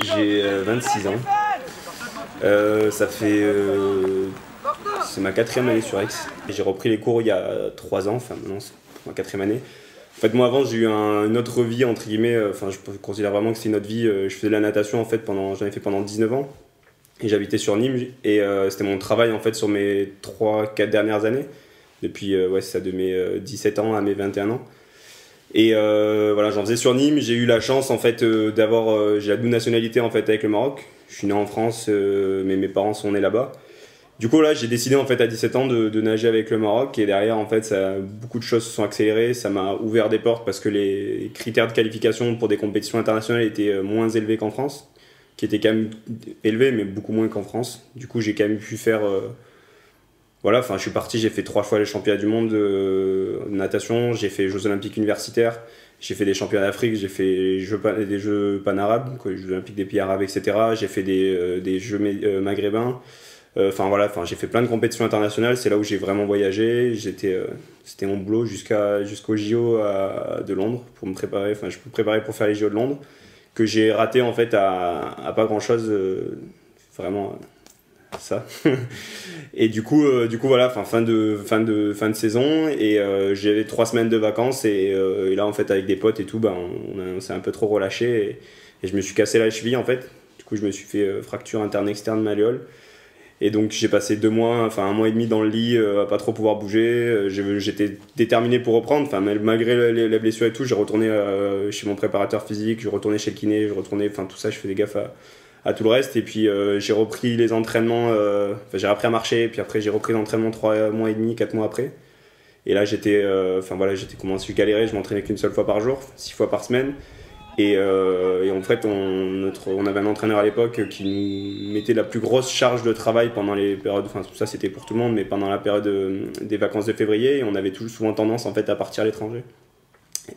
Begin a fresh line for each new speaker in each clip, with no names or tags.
J'ai 26 ans. Ça fait... c'est ma 4e année sur Aix. J'ai repris les cours il y a 3 ans, enfin maintenant c'est ma 4e année. En fait, moi avant j'ai eu une autre vie entre guillemets, enfin je considère vraiment que c'est une autre vie. Je faisais de la natation en fait j'en ai fait pendant 19 ans et j'habitais sur Nîmes et c'était mon travail en fait sur mes 3-4 dernières années. Depuis ouais, c'est ça, de mes 17 ans à mes 21 ans. Et voilà, j'en faisais sur Nîmes. J'ai eu la chance en fait d'avoir, j'ai la double nationalité en fait avec le Maroc. Je suis né en France, mais mes parents sont nés là-bas. Du coup là, j'ai décidé en fait à 17 ans de nager avec le Maroc et derrière en fait beaucoup de choses se sont accélérées. Ça m'a ouvert des portes parce que les critères de qualification pour des compétitions internationales étaient moins élevés qu'en France, qui étaient quand même élevés mais beaucoup moins qu'en France. Du coup, j'ai quand même pu faire voilà, enfin, je suis parti, j'ai fait 3 fois les championnats du monde de natation, j'ai fait les Jeux Olympiques universitaires, j'ai fait des championnats d'Afrique, j'ai fait des Jeux panarabes, les Jeux Olympiques des pays arabes, etc. J'ai fait des Jeux maghrébins. Enfin voilà, j'ai fait plein de compétitions internationales, c'est là où j'ai vraiment voyagé. C'était mon boulot jusqu'au JO de Londres pour me préparer, enfin je me préparais pour faire les JO de Londres, que j'ai raté en fait à pas grand chose, vraiment. Ça et du coup voilà, fin de saison et j'avais 3 semaines de vacances et là en fait avec des potes et tout on s'est un peu trop relâché et je me suis cassé la cheville en fait. Du coup je me suis fait fracture interne externe malléole et donc j'ai passé 2 mois, enfin 1 mois et demi dans le lit à pas trop pouvoir bouger. J'étais déterminé pour reprendre, enfin malgré les blessures et tout, j'ai retourné chez mon préparateur physique, je retournais chez le kiné, enfin tout ça, je faisais gaffe à tout le reste et puis j'ai repris les entraînements, j'ai appris à marcher et puis après j'ai repris l'entraînement 3 mois et demi, 4 mois après et là j'étais commencé à galérer, je m'entraînais qu'une seule fois par jour, 6 fois par semaine et en fait on avait un entraîneur à l'époque qui nous mettait la plus grosse charge de travail pendant les périodes, enfin tout ça c'était pour tout le monde mais pendant la période des vacances de février et on avait souvent tendance en fait à partir à l'étranger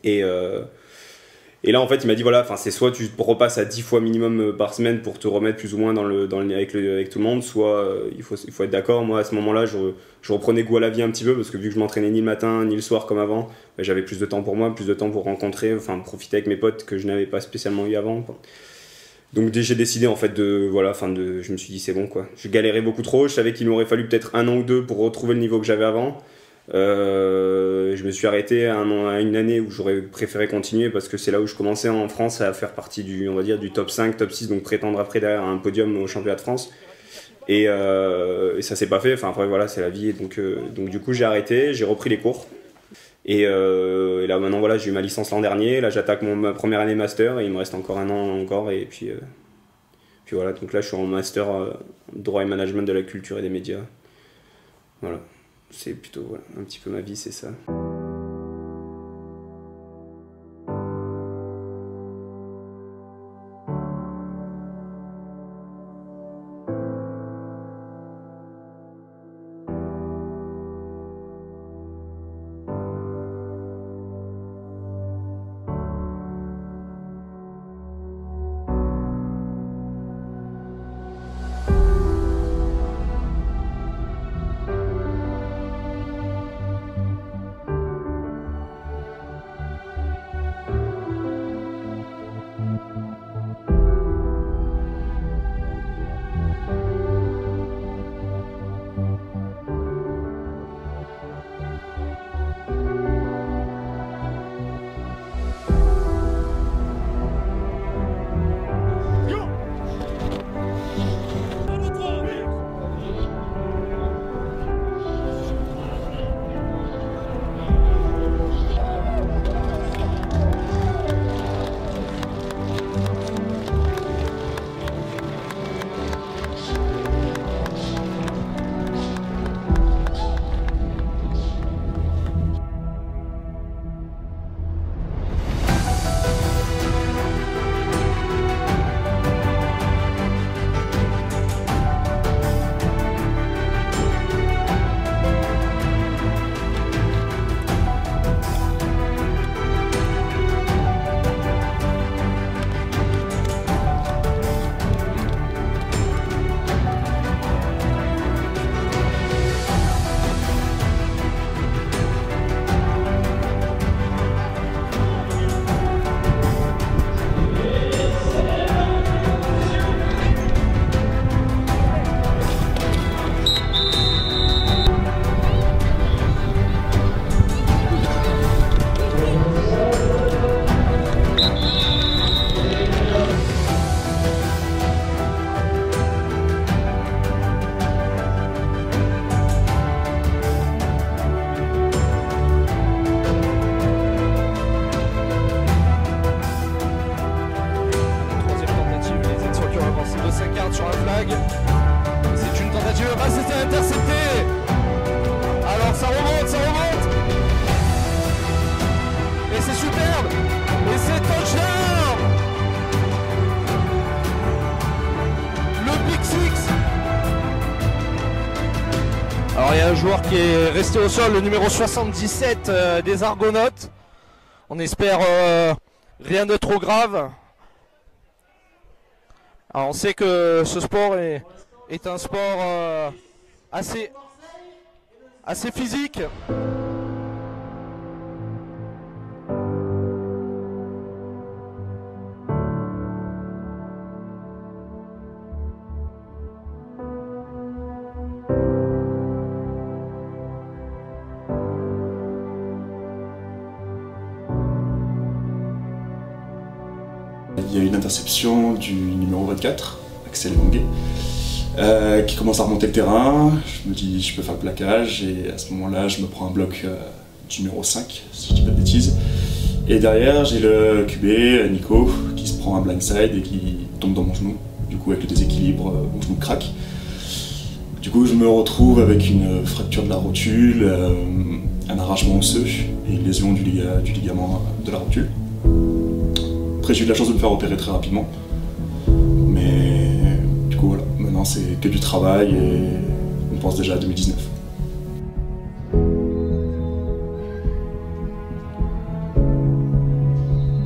et là en fait il m'a dit voilà, c'est soit tu repasses à 10 fois minimum par semaine pour te remettre plus ou moins avec tout le monde, soit il faut être d'accord. Moi à ce moment là je reprenais goût à la vie un petit peu parce que vu que je m'entraînais ni le matin ni le soir comme avant, j'avais plus de temps pour moi, plus de temps pour rencontrer, profiter avec mes potes que je n'avais pas spécialement eu avant quoi. Donc j'ai décidé en fait je me suis dit c'est bon quoi, je galérais beaucoup trop, je savais qu'il m'aurait fallu peut-être 1 an ou 2 pour retrouver le niveau que j'avais avant. Je me suis arrêté à 1 année où j'aurais préféré continuer parce que c'est là où je commençais en France à faire partie du top 5, top 6, donc prétendre après derrière un podium au championnat de France et ça s'est pas fait, après voilà c'est la vie et donc du coup j'ai arrêté, j'ai repris les cours et là maintenant voilà, j'ai eu ma licence l'an dernier, là j'attaque ma première année master et il me reste encore 1 an encore et puis voilà, donc là je suis en master droit et management de la culture et des médias, voilà. C'est plutôt voilà, un petit peu ma vie, c'est ça.
un joueur qui est resté au sol, le numéro 77 des Argonautes. On espère rien de trop grave. Alors on sait que ce sport est un sport assez physique.
Il y a une interception du numéro 24, Axel Longuet, qui commence à remonter le terrain. Je me dis je peux faire le plaquage et à ce moment-là je me prends un bloc du numéro 5, si je dis pas de bêtises. Et derrière j'ai le QB, Nico, qui se prend un blindside et qui tombe dans mon genou. Du coup avec le déséquilibre, mon genou craque. Du coup je me retrouve avec une fracture de la rotule, un arrachement osseux et une lésion du ligament de la rotule. Après j'ai eu de la chance de me faire opérer très rapidement, mais du coup voilà, maintenant c'est que du travail et on pense déjà à 2019.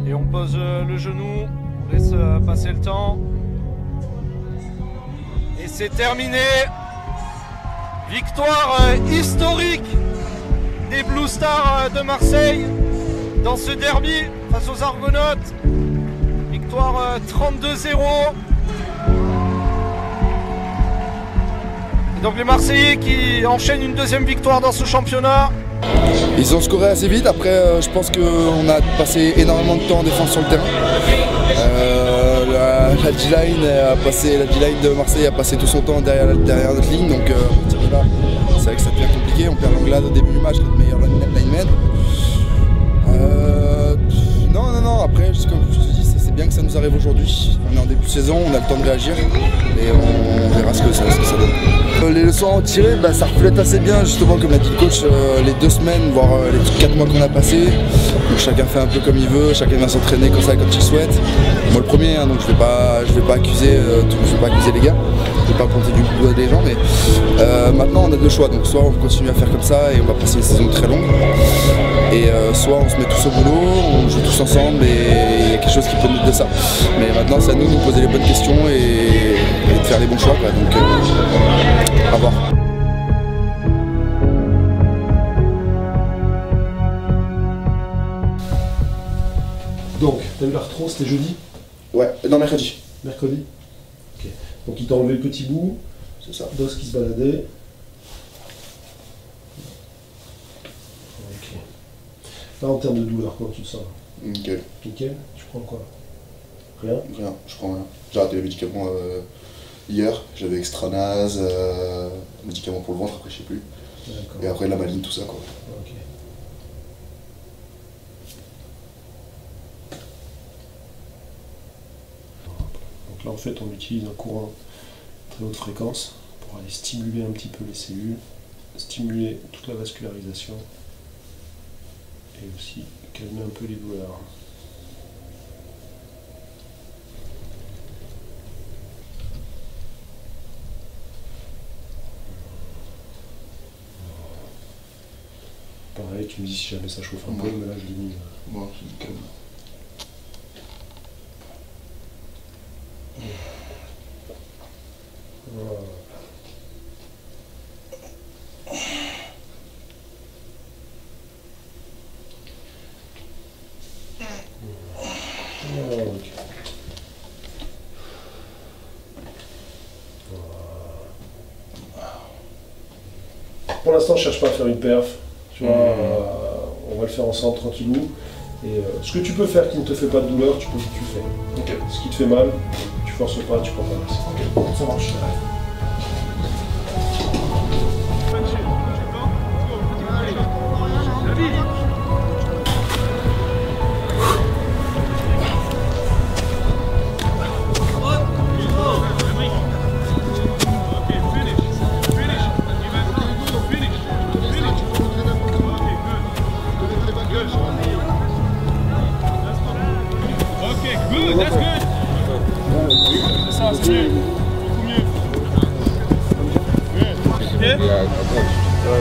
Et on pose le genou, on laisse passer le temps. Et c'est terminé. Victoire historique des Blue Stars de Marseille dans ce derby face aux Argonautes. Victoire 32-0. Donc les Marseillais qui enchaînent une deuxième victoire dans ce championnat.
Ils ont scoré assez vite, après je pense qu'on a passé énormément de temps en défense sur le terrain. La D-line de Marseille a passé tout son temps derrière notre ligne, donc là, c'est vrai que ça devient compliqué. On perd l'Anglade au début du match, notre meilleur lineman. Non, après, comme je te dis, c'est bien que ça nous arrive aujourd'hui. On est en début de saison, on a le temps de réagir et on verra ce que ça donne. Les leçons à en tirer, ça reflète assez bien, justement, comme l'a dit le coach, les 2 semaines, voire les 4 mois qu'on a passés. Donc chacun fait un peu comme il veut, chacun vient s'entraîner comme ça quand il souhaite. Moi le premier, donc je vais pas accuser les gars, je vais pas pointer du doigt des gens, mais maintenant on a 2 choix. Donc soit on continue à faire comme ça et on va passer une saison très longue, et soit on se met tous au boulot, on joue tous ensemble et il y a quelque chose qui peut naître de ça. Mais maintenant c'est à nous de nous poser les bonnes questions et de faire les bons choix, quoi. Donc à voir.
Donc, t'as eu l'arthrose, c'était jeudi?
Ouais, non, mercredi.
Mercredi? Ok. Donc il t'a enlevé le petit bout,
C'est ça.
d'os qui se baladait. Ok. Là en termes de douleur, comment tu te sens?
Nickel.
Nickel? Tu prends quoi? Rien?
Rien, je prends rien. J'ai arrêté les médicaments hier, j'avais extranase, médicaments pour le ventre, après je sais plus. Et après la maline, tout ça quoi.
Ok. Donc là en fait on utilise un courant très haute fréquence pour aller stimuler un petit peu les cellules, stimuler toute la vascularisation et aussi calmer un peu les douleurs. Pareil, tu me dis si jamais ça chauffe un peu, mais là je l'ai mis.
Bon, c'est nickel.
Voilà. Ok. Pour l'instant, je cherche pas à faire une perf. Tu vois, on va le faire ensemble tranquillou. Et ce que tu peux faire qui ne te fait pas de douleur, tu fais.
Ok.
Ce qui te fait mal, tu forces pas, tu prends pas de risque. Ok, ça marche.
That's good. Ça, c'est mieux. Beaucoup mieux.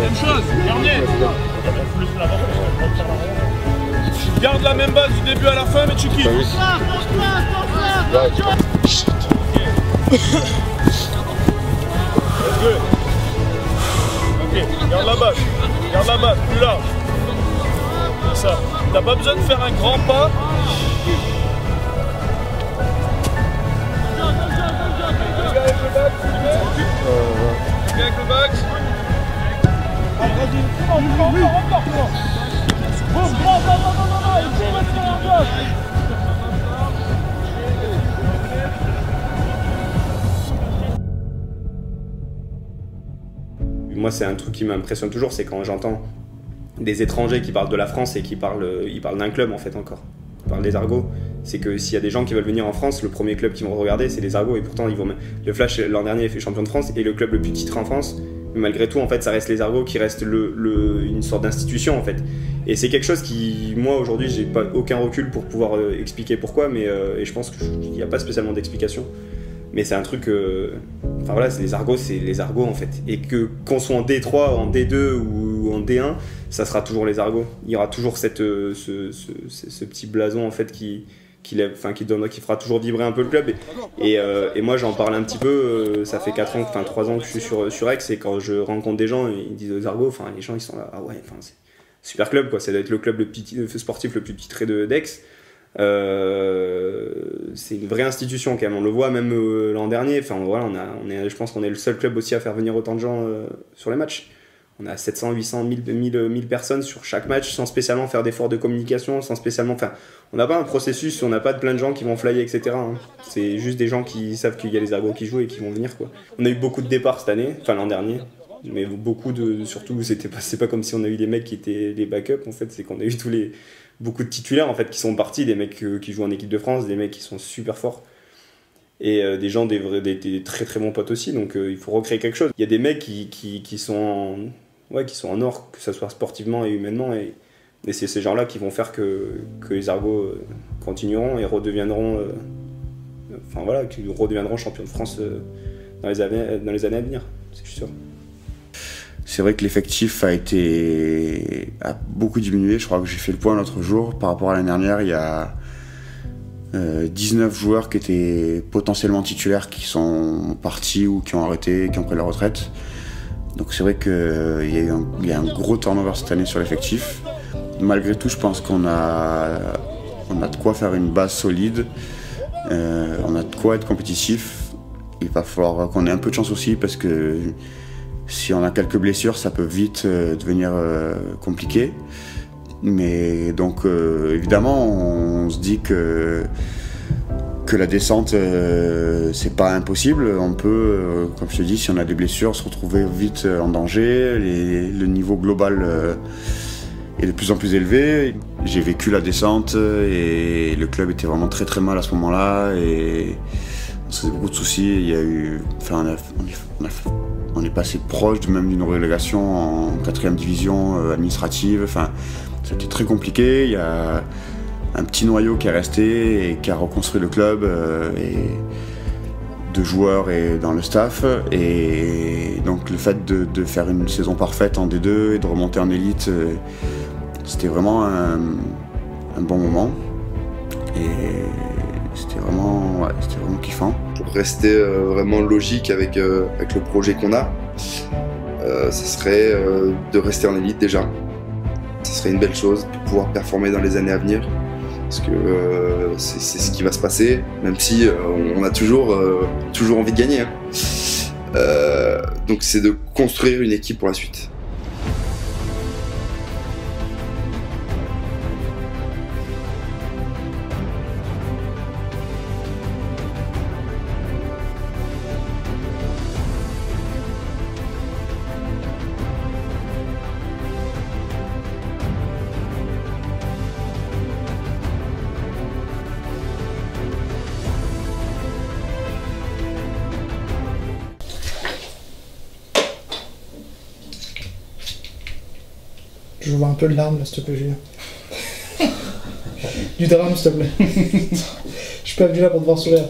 Même chose, dernier. Garde la même base du début à la fin, mais tu quittes. Ok, garde la base, plus large. C'est ça. T'as pas besoin de faire un grand pas. Avec le back.
Moi, c'est un truc qui m'impressionne toujours, c'est quand j'entends des étrangers qui parlent de la France et ils parlent d'un club en fait encore. Ils parlent des Argos. C'est que s'il y a des gens qui veulent venir en France, le premier club qu'ils vont regarder, c'est les Argos. Et pourtant, le Flash l'an dernier est fait champion de France et le club le plus titré en France. Mais malgré tout, en fait, ça reste les Argos qui restent une sorte d'institution en fait. Et c'est quelque chose qui, moi aujourd'hui, j'ai pas aucun recul pour pouvoir expliquer pourquoi, mais et je pense qu'il n'y a pas spécialement d'explication. Mais c'est un truc, enfin voilà, c'est les Argos en fait. Et qu'on soit en D3, en D2 ou en D1, ça sera toujours les Argos. Il y aura toujours ce petit blason en fait qui fera toujours vibrer un peu le club. Et moi j'en parle un petit peu, ça fait 3 ans que je suis sur Aix, et quand je rencontre des gens, ils disent aux Argos, enfin les gens ils sont là, ah ouais, enfin c'est super club quoi, ça doit être le club sportif le plus titré d'Aix. C'est une vraie institution quand même, on le voit même l'an dernier, enfin voilà, je pense qu'on est le seul club aussi à faire venir autant de gens sur les matchs. On a 700, 800, 1000 personnes sur chaque match sans spécialement faire d'efforts de communication, sans spécialement faire... On n'a pas un processus, on n'a pas plein de gens qui vont flyer, etc. Hein. C'est juste des gens qui savent qu'il y a les Argos qui jouent et qui vont venir, quoi. On a eu beaucoup de départs cette année, enfin l'an dernier, mais surtout, c'est pas comme si on a eu des mecs qui étaient les backups, en fait, c'est qu'on a eu beaucoup de titulaires, en fait, qui sont partis, des mecs qui jouent en équipe de France, des mecs qui sont super forts. Et des gens, des très très bons potes aussi, donc il faut recréer quelque chose. Il y a des mecs qui sont en or, que ce soit sportivement et humainement, et c'est ces gens-là qui vont faire que les Argos continueront et redeviendront champions de France dans les années à venir, c'est sûr.
C'est vrai que l'effectif a beaucoup diminué. Je crois que j'ai fait le point l'autre jour. Par rapport à l'année dernière, il y a 19 joueurs qui étaient potentiellement titulaires qui sont partis ou qui ont arrêté, qui ont pris la retraite. Donc c'est vrai qu'il y a un gros turnover cette année sur l'effectif. Malgré tout, je pense qu'on a de quoi faire une base solide. On a de quoi être compétitif. Il va falloir qu'on ait un peu de chance aussi, parce que si on a quelques blessures, ça peut vite devenir compliqué. Mais donc évidemment, on se dit que la descente, c'est pas impossible. On peut, comme je te dis, si on a des blessures, se retrouver vite en danger. Le niveau global est de plus en plus élevé. J'ai vécu la descente et le club était vraiment très très mal à ce moment-là. Et on se faisait beaucoup de soucis. Il y a eu, on est passé proche même d'une relégation en 4e division administrative. Enfin, c'était très compliqué. Il y a un petit noyau qui est resté et qui a reconstruit le club, et de joueurs et dans le staff. Et donc le fait de faire une saison parfaite en D2 et de remonter en élite, c'était vraiment un bon moment. Et c'était vraiment kiffant.
Pour rester vraiment logique avec le projet qu'on a, ce serait de rester en élite déjà. Ce serait une belle chose pour pouvoir performer dans les années à venir. Parce que c'est ce qui va se passer, même si on a toujours envie de gagner. Hein. Donc c'est de construire une équipe pour la suite.
Je vois un peu de larmes là, s'il te plaît, Julien. Du drame, s'il te plaît. Je suis pas venu là pour te voir sourire.